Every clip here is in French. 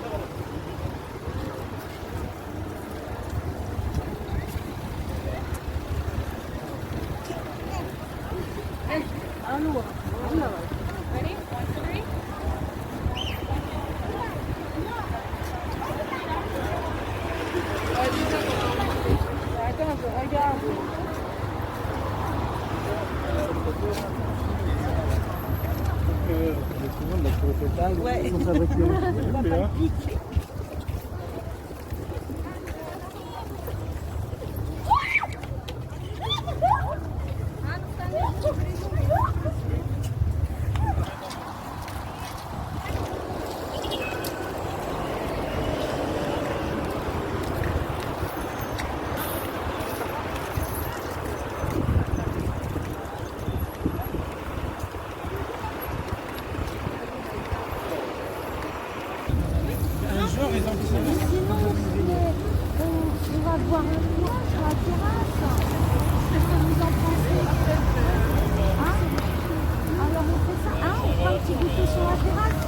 Ready? 1, 2, 3. Attends, je regarde. Tout le monde l'a trouvé total. Ouais. Sans fabriquer. On va boire un coin sur la terrasse. Qu'est-ce que vous en pensez? Hein? Alors on fait ça. Hein? On prend un petit goûter sur la terrasse.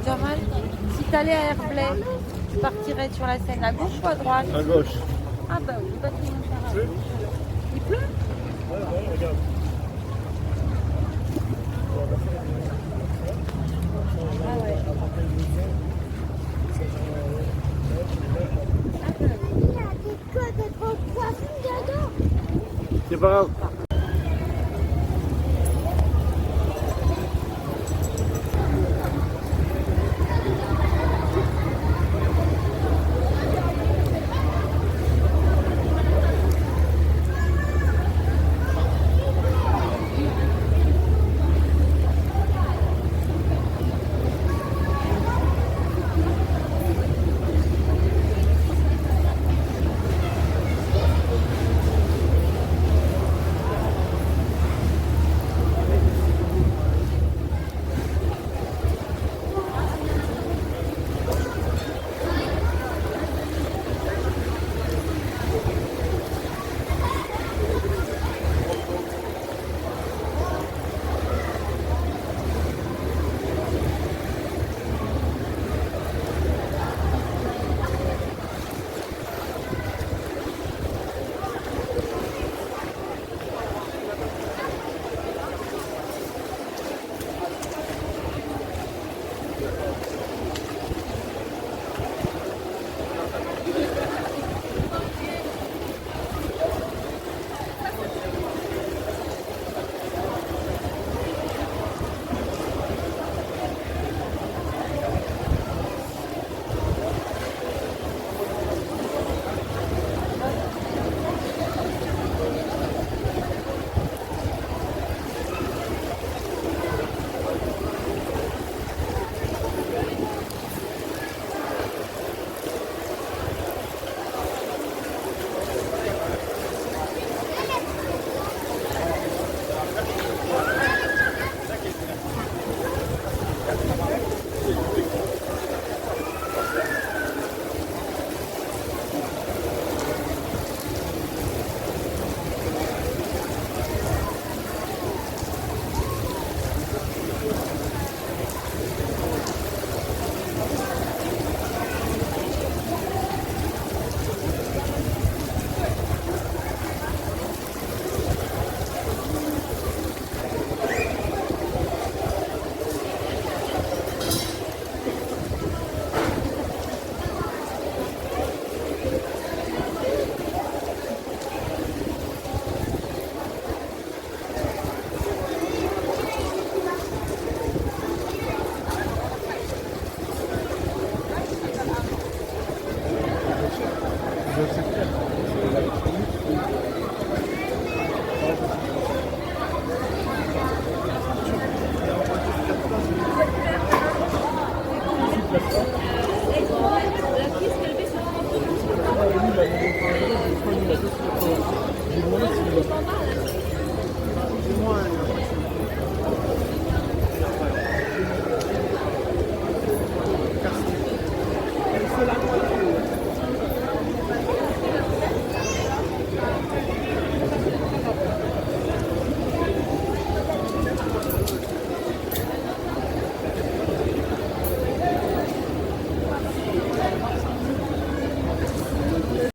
Jamal, si t'allais à Herblay, tu partirais sur la Seine à gauche ou à droite? À gauche. Ah bah oui, pas tout le monde part à gauche. Il pleut? Ouais, regarde. Ah ouais. Il y a des queues de poissons dedans. C'est pas grave.